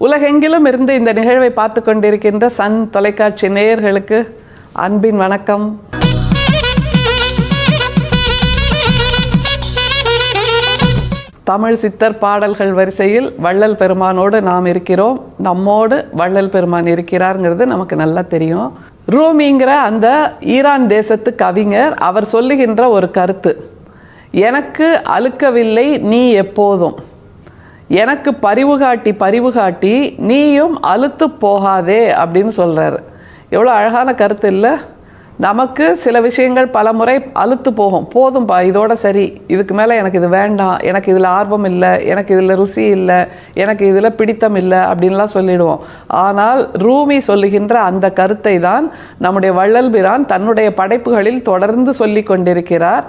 உலகெங்கிலும் இருந்து இந்த நிகழ்வை பார்த்து கொண்டிருக்கின்ற சன் தொலைக்காட்சி நேயர்களுக்கு அன்பின் வணக்கம். தமிழ் சித்தர் பாடல்கள் வரிசையில் வள்ளல் பெருமானோடு நாம் இருக்கிறோம். நம்மோடு வள்ளல் பெருமான் இருக்கிறாருங்கிறது நமக்கு நல்லா தெரியும். ரூமிங்கிற அந்த ஈரான் தேசத்து கவிஞர் அவர் சொல்லுகின்ற ஒரு கருத்து, எனக்கு அழுக்கவில்லை நீ எப்போதும், எனக்கு பரிவு காட்டி நீயும் அழுத்து போகாதே அப்படின்னு சொல்கிறாரு. எவ்வளோ அழகான கருத்து இல்லை? நமக்கு சில விஷயங்கள் பல முறை அழுத்து போகும். போதும்பா, இதோட சரி, இதுக்கு மேலே எனக்கு இது வேண்டாம், எனக்கு இதில் ஆர்வம் இல்லை, எனக்கு இதில் ருசி இல்லை, எனக்கு இதில் பிடித்தம் இல்லை அப்படின்லாம் சொல்லிடுவோம். ஆனால் ரூமி சொல்லுகின்ற அந்த கருத்தை தான் நம்முடைய வள்ளல் பிரான் தன்னுடைய படைப்புகளில் தொடர்ந்து சொல்லி கொண்டிருக்கிறார்.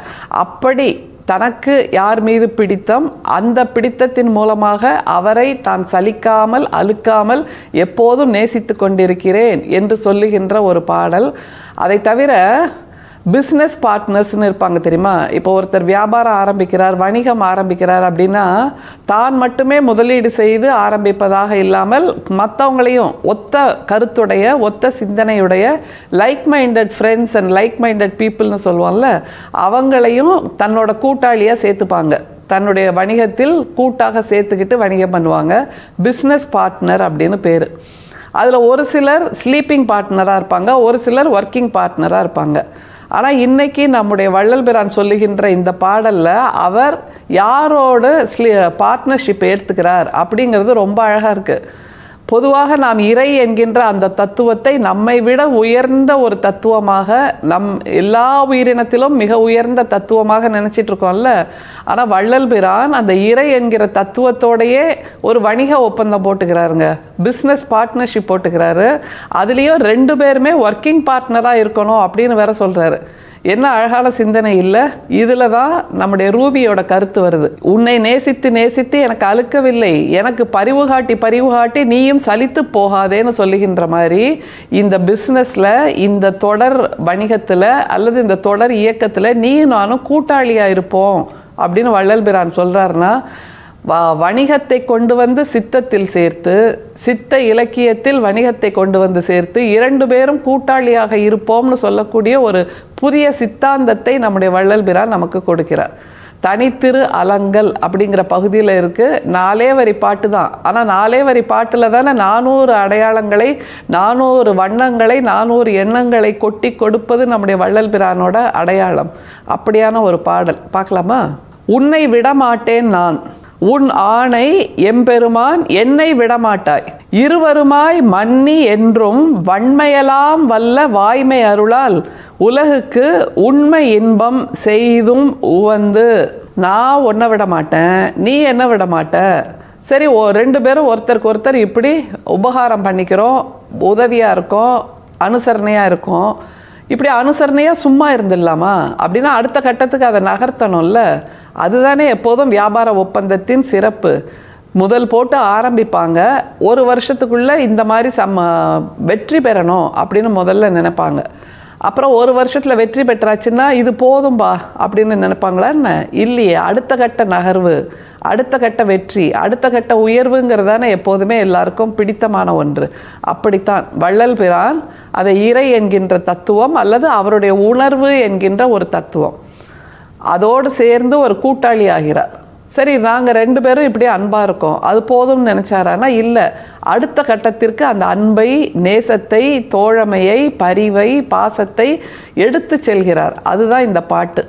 அப்படி தனக்கு யார் மீது பிடித்தம், அந்த பிடித்தத்தின் மூலமாக அவரை தான் சலிக்காமல் அழுக்காமல் எப்போதும் நேசித்து கொண்டிருக்கிறேன் என்று சொல்லுகின்ற ஒரு பாடல். அதை தவிர பிஸ்னஸ் பார்ட்னர்ஸ்னு இருப்பாங்க தெரியுமா? இப்போ ஒருத்தர் வியாபாரம் ஆரம்பிக்கிறார், வணிகம் ஆரம்பிக்கிறார் அப்படின்னா தான் மட்டுமே முதலீடு செய்து ஆரம்பிப்பதாக இல்லாமல் மற்றவங்களையும் ஒத்த கருத்துடைய ஒத்த சிந்தனையுடைய like minded friends and like minded பீப்புள்னு சொல்லுவோம்ல, அவங்களையும் தன்னோட கூட்டாளியாக சேர்த்துப்பாங்க. தன்னுடைய வணிகத்தில் கூட்டாக சேர்த்துக்கிட்டு வணிகம் பண்ணுவாங்க. பிஸ்னஸ் பார்ட்னர் அப்படின்னு பேர். அதில் ஒரு சிலர் ஸ்லீப்பிங் பார்ட்னராக இருப்பாங்க, ஒரு சிலர் ஒர்க்கிங் பார்ட்னராக இருப்பாங்க. ஆனால் இன்றைக்கி நம்முடைய வள்ளல் பிரான் சொல்லுகின்ற இந்த பாடலில் அவர் யாரோடு பார்ட்னர்ஷிப் எடுத்துக்கிறார் அப்படிங்கிறது ரொம்ப அழகாக இருக்குது. பொதுவாக நாம் இறை என்கின்ற அந்த தத்துவத்தை நம்மை விட உயர்ந்த ஒரு தத்துவமாக, எல்லா உயிரினத்திலும் மிக உயர்ந்த தத்துவமாக நினச்சிட்டு இருக்கோம்ல. ஆனால் வள்ளல் பிரான் அந்த இறை என்கிற தத்துவத்தோடையே ஒரு வணிக ஒப்பந்தம் போட்டுக்கிறாருங்க, பிஸ்னஸ் பார்ட்னர்ஷிப் போட்டுக்கிறாரு. அதுலேயும் 2 பேருமே ஒர்க்கிங் பார்ட்னராக இருக்கணும் அப்படின்னு வேற சொல்கிறாரு. என்ன அழகான சிந்தனை இல்லை? இதில் தான் நம்முடைய ரூபியோட கருத்து வருது. உன்னை நேசித்து எனக்கு அழுக்கவில்லை, எனக்கு பரிவு காட்டி நீயும் சலித்து போகாதேன்னு சொல்லுகின்ற மாதிரி இந்த பிஸ்னஸில், இந்த தொடர் வணிகத்தில் அல்லது இந்த தொடர் இயக்கத்தில் நீயும் நானும் கூட்டாளியாக இருப்போம் அப்படின்னு வள்ளல் பிரான் சொல்கிறாருன்னா, வணிகத்தை கொண்டு வந்து சித்தத்தில் சேர்த்து, சித்த இலக்கியத்தில் வணிகத்தை கொண்டு வந்து சேர்த்து 2 பேரும் கூட்டாளியாக இருப்போம்னு சொல்லக்கூடிய ஒரு புதிய சித்தாந்தத்தை நம்முடைய வள்ளல் பிரான் நமக்கு கொடுக்கிறார். தனித்திரு அலங்கல் அப்படிங்கிற பகுதியில் இருக்குது. 4 வரி பாட்டு தான். ஆனால் 4 வரி பாட்டில் தானே 400 அடையாளங்களை, 400 வண்ணங்களை, 400 எண்ணங்களை கொட்டி கொடுப்பது நம்முடைய வள்ளல் பிரானோட அடையாளம். அப்படியான ஒரு பாடல் பார்க்கலாமா? உன்னை விடமாட்டேன் நான், உன் ஆணை எம்பெருமான் என்னை விடமாட்டாய், இருவருமாய் மன்னி என்றும் வன்மையலாம் வல்ல வாய்மை அருளால் உலகுக்கு உண்மை இன்பம் செய்தும் உவந்து. நான் உன்னை விட மாட்டேன், நீ என்ன விட மாட்ட, சரி 2 பேரும் ஒருத்தருக்கு ஒருத்தர் இப்படி உபகாரம் பண்ணிக்கிறோம், உதவியாக இருக்கோம், அனுசரணையாக இருக்கோம். இப்படி அனுசரணையாக சும்மா இருந்துடலாமா? அப்படின்னா அடுத்த கட்டத்துக்கு அதை நகர்த்தணும்ல. அதுதானே எப்போதும் வியாபார ஒப்பந்தத்தின் சிறப்பு. முதல் போட்டு ஆரம்பிப்பாங்க, 1 வருஷத்துக்குள்ளே இந்த மாதிரி வெற்றி பெறணும் அப்படின்னு முதல்ல நினைப்பாங்க. அப்புறம் 1 வருஷத்தில் வெற்றி பெற்றாச்சுன்னா இது போதும்பா அப்படின்னு நினைப்பாங்களா என்ன? இல்லையே, அடுத்த கட்ட நகர்வு, அடுத்த கட்ட வெற்றி, அடுத்த கட்ட உயர்வுங்கிறதான எப்போதுமே எல்லாருக்கும் பிடித்தமான ஒன்று. அப்படித்தான் வள்ளல் பிரான் அதை இறை என்கின்ற தத்துவம் அல்லது அவருடைய உணர்வு என்கின்ற ஒரு தத்துவம், அதோடு சேர்ந்து ஒரு கூட்டாளி ஆகிறார். சரி, நாங்கள் 2 பேரும் இப்படி அன்பாக இருக்கோம், அது போதும்னு நினச்சாரானா இல்லை, அடுத்த கட்டத்திற்கு அந்த அன்பை, நேசத்தை, தோழமையை, பரிவை, பாசத்தை எடுத்து செல்கிறார். அதுதான் இந்த பாட்டு.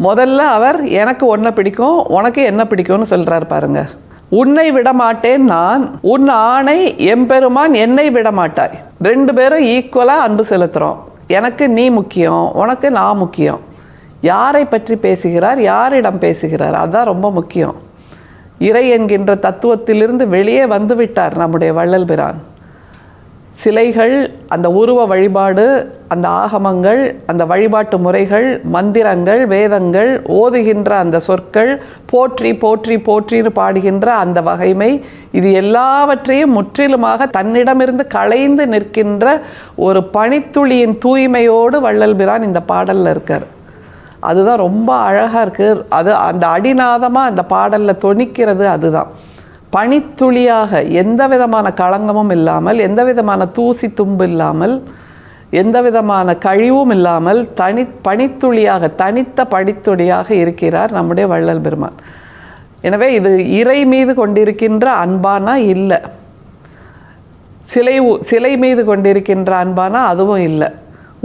முதல்ல அவர் எனக்கு ஒன்றை பிடிக்கும், உனக்கு என்ன பிடிக்கும்னு சொல்கிறார் பாருங்க. உன்னை விடமாட்டேன் நான், உன் ஆணை எம்பெருமான் என்னை விடமாட்டாய். 2 பேரும் ஈக்குவலாக அன்பு செலுத்துகிறோம். எனக்கு நீ முக்கியம், உனக்கு நான் முக்கியம். யாரை பற்றி பேசுகிறார், யாரிடம் பேசுகிறார், அதுதான் ரொம்ப முக்கியம். இறை என்கின்ற தத்துவத்திலிருந்து வெளியே வந்து விட்டார் நம்முடைய வள்ளல் பிரான். சிலைகள், அந்த உருவ வழிபாடு, அந்த ஆகமங்கள், அந்த வழிபாட்டு முறைகள், மந்திரங்கள், வேதங்கள், ஓதுகின்ற அந்த சொற்கள், போற்றி போற்றி போற்றின்னு பாடுகின்ற அந்த வகைமை, இது எல்லாவற்றையும் முற்றிலுமாக தன்னிடமிருந்து களைந்து நிற்கின்ற ஒரு பனித்துளியின் தூய்மையோடு வள்ளல் பிரான் இந்த பாடலில் இருக்கார். அதுதான் ரொம்ப அழகாக இருக்குது. அது அந்த அடிநாதமாக அந்த பாடலில் தொனிக்கிறது அதுதான். பனித்துளியாக எந்த விதமான களங்கமும் இல்லாமல், எந்த விதமான தூசி தும்பு இல்லாமல், எந்த விதமான கழிவும் இல்லாமல் பனித்துளியாக, தனித்த பனித்துளியாக இருக்கிறார் நம்முடைய வள்ளல் பெருமான். எனவே இது இறை மீது கொண்டிருக்கின்ற அன்பானா இல்லை, சிலை மீது கொண்டிருக்கின்ற அன்பானா அதுவும் இல்லை,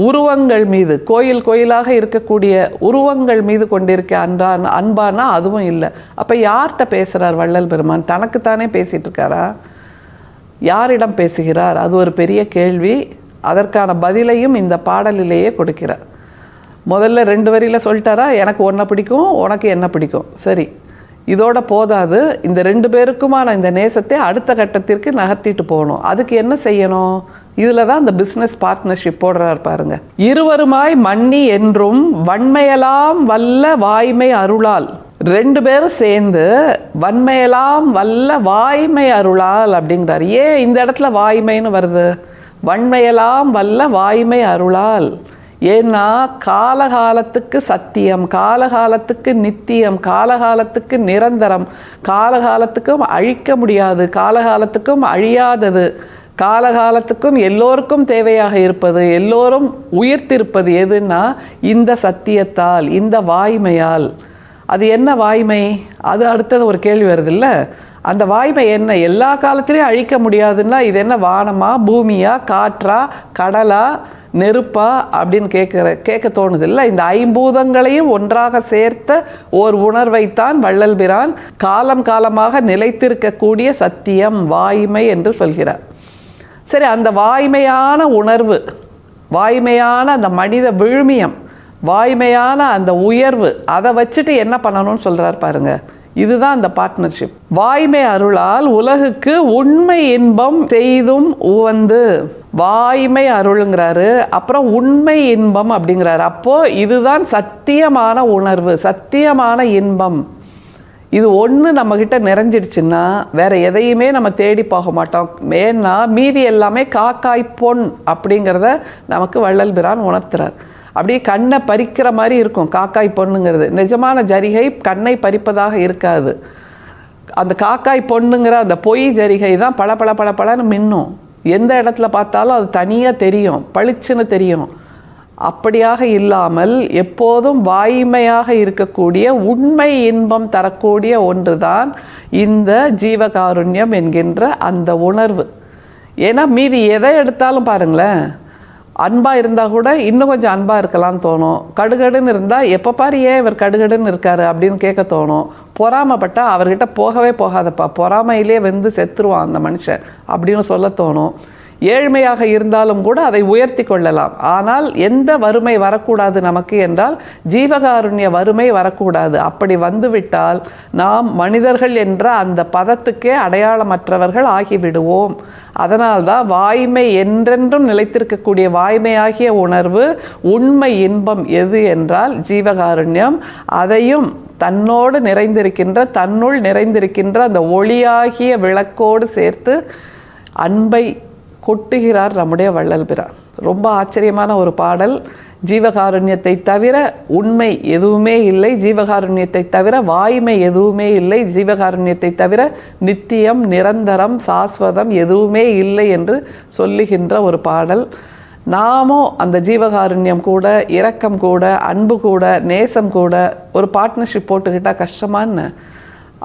உருவங்கள் மீது, கோயிலாக இருக்கக்கூடிய உருவங்கள் மீது கொண்டிருக்க அன்பானா அதுவும் இல்லை. அப்போ யார்கிட்ட பேசுகிறார் வள்ளல் பெருமான்? தனக்குத்தானே பேசிகிட்டு இருக்காரா? யாரிடம் பேசுகிறார்? அது ஒரு பெரிய கேள்வி. அதற்கான பதிலையும் இந்த பாடலிலேயே கொடுக்கிறார். முதல்ல 2 வரியில் சொல்லிட்டாரா, எனக்கு ஒன்றை பிடிக்கும், உனக்கு என்ன பிடிக்கும். சரி, இதோட போதாது. இந்த 2 பேருக்குமான இந்த நேசத்தை அடுத்த கட்டத்திற்கு நகர்த்திட்டு போகணும். அதுக்கு என்ன செய்யணும்? இதில் தான் இந்த பிஸ்னஸ் பார்ட்னர்ஷிப் போடுறாரு பாருங்க. இருவருமாய் மன்னி என்றும் வன்மையெல்லாம் வல்ல வாய்மை அருளால். 2 பேரும் சேர்ந்து வன்மையெல்லாம் வல்ல வாய்மை அருளால் அப்படிங்கிறார். ஏன் இந்த இடத்துல வாய்மைன்னு வருது? வன்மையெல்லாம் வல்ல வாய்மை அருளால். ஏன்னா காலகாலத்துக்கு சத்தியம், காலகாலத்துக்கு நித்தியம், காலகாலத்துக்கு நிரந்தரம், காலகாலத்துக்கும் அழிக்க முடியாது, காலகாலத்துக்கும் அழியாதது, காலகாலத்துக்கும் எல்லோருக்கும் தேவையாக இருப்பது, எல்லோரும் உயிர்த்திருப்பது எதுன்னா இந்த சத்தியத்தால், இந்த வாய்மையால். அது என்ன வாய்மை? அது அடுத்தது ஒரு கேள்வி வருது இல்லை? அந்த வாய்மை என்ன? எல்லா காலத்திலையும் அழிக்க முடியாதுன்னா இது என்ன, வானமா, பூமியா, காற்றா, கடலா, நெருப்பா அப்படின்னு கேட்க தோணுது இல்லை? இந்த 5 பூதங்களையும் ஒன்றாக சேர்த்த ஓர் உணர்வைத்தான் வள்ளல் பிரான் காலம் காலமாக நிலைத்திருக்கக்கூடிய சத்தியம், வாய்மை என்று சொல்கிறார். சரி, அந்த வாய்மையான உணர்வு, வாய்மையான அந்த மனித விழுமியம், வாய்மையான அந்த உயர்வு, அதை வச்சுட்டு என்ன பண்ணணும்னு சொல்கிறார் பாருங்க. இதுதான் அந்த பார்ட்னர்ஷிப். வாய்மை அருளால் உலகுக்கு உண்மை இன்பம் செய்தும் உவந்து. வாய்மை அருளுங்கிறாரு, அப்புறம் உண்மை இன்பம் அப்படிங்கிறாரு. அப்போ இதுதான் சத்தியமான உணர்வு, சத்தியமான இன்பம். இது ஒன்று நம்மக்கிட்ட நிறைஞ்சிடுச்சுன்னா வேற எதையுமே நம்ம தேடி போக மாட்டோம். ஏன்னா மீதி எல்லாமே காக்காய் பொன் அப்படிங்கிறத நமக்கு வள்ளல் பிரான் உணர்த்துறார். அப்படியே கண்ணை பறிக்கிற மாதிரி இருக்கும் காக்காய் பொண்ணுங்கிறது. நிஜமான ஜரிகை கண்ணை பறிப்பதாக இருக்காது. அந்த காக்காய் பொண்ணுங்கிற அந்த பொய் ஜரிகை தான் பல பல பல பலன்னு மின்னும். எந்த இடத்துல பார்த்தாலும் அது தனியாக தெரியும், பளிச்சுன்னு தெரியும். அப்படியாக இல்லாமல் எப்போதும் வாய்மையாக இருக்கக்கூடிய உண்மை இன்பம் தரக்கூடிய ஒன்று தான் இந்த ஜீவகாருண்யம் என்கின்ற அந்த உணர்வு. ஏன்னா மீதி எதை எடுத்தாலும் பாருங்களேன், அன்பாக இருந்தால் கூட இன்னும் கொஞ்சம் அன்பாக இருக்கலாம்னு தோணும். கடுகடுன்னு இருந்தால் எப்போ பாரு ஏன் இவர் கடுகடுன்னு இருக்காரு அப்படின்னு கேட்க தோணும். பொறாமப்பட்டால் அவர்கிட்ட போகவே போகாதப்பா, பொறாமையிலே வந்து செத்துருவான் அந்த மனுஷன் அப்படின்னு சொல்ல தோணும். ஏழ்மையாக இருந்தாலும் கூட அதை உயர்த்தி கொள்ளலாம். ஆனால் எந்த வறுமை வரக்கூடாது நமக்கு என்றால் ஜீவகாருண்ய வறுமை வரக்கூடாது. அப்படி வந்துவிட்டால் நாம் மனிதர்கள் என்ற அந்த பதத்துக்கே அடையாளமற்றவர்கள் ஆகிவிடுவோம். அதனால்தான் வாய்மை என்றென்றும் நிலைத்திருக்கக்கூடிய வாய்மையாகிய உணர்வு, உண்மை இன்பம் எது என்றால் ஜீவகாருண்யம். அதையும் தன்னோடு நிறைந்திருக்கின்ற, தன்னுள் நிறைந்திருக்கின்ற அந்த ஒளியாகிய விளக்கோடு சேர்த்து அன்பை கொட்டுகிறார் நம்முடைய வள்ளல் பிரான். ரொம்ப ஆச்சரியமான ஒரு பாடல். ஜீவகாருண்யத்தை தவிர உண்மை எதுவுமே இல்லை, ஜீவகாருண்யத்தை தவிர வாய்மை எதுவுமே இல்லை, ஜீவகாருண்யத்தை தவிர நித்தியம், நிரந்தரம், சாஸ்வதம் எதுவுமே இல்லை என்று சொல்லுகின்ற ஒரு பாடல். நாமும் அந்த ஜீவகாருண்யம் கூட, இரக்கம் கூட, அன்பு கூட, நேசம் கூட ஒரு பார்ட்னர்ஷிப் போட்டுக்கிட்டால் கஷ்டமான்னு?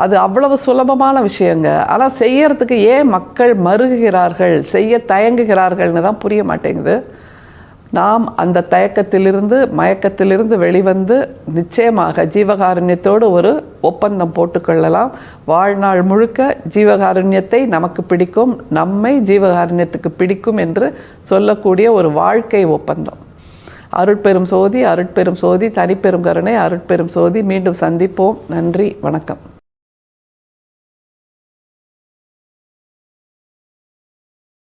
அது அவ்வளவு சுலபமான விஷயங்க. ஆனால் செய்யறதுக்கு ஏன் மக்கள் மறுகிறார்கள், செய்ய தயங்குகிறார்கள்னு தான் புரிய மாட்டேங்குது. நாம் அந்த தயக்கத்திலிருந்து, மயக்கத்திலிருந்து வெளிவந்து நிச்சயமாக ஜீவகாருண்யத்தோடு ஒரு ஒப்பந்தம் போட்டுக்கொள்ளலாம். வாழ்நாள் முழுக்க ஜீவகாருண்யத்தை நமக்கு பிடிக்கும், நம்மை ஜீவகாருண்யத்துக்கு பிடிக்கும் என்று சொல்லக்கூடிய ஒரு வாழ்க்கை ஒப்பந்தம். அருட்பெரும் சோதி, அருட்பெரும் சோதி, தனிப்பெரும் கருணை, அருட்பெரும் சோதி. மீண்டும் சந்திப்போம். நன்றி, வணக்கம்.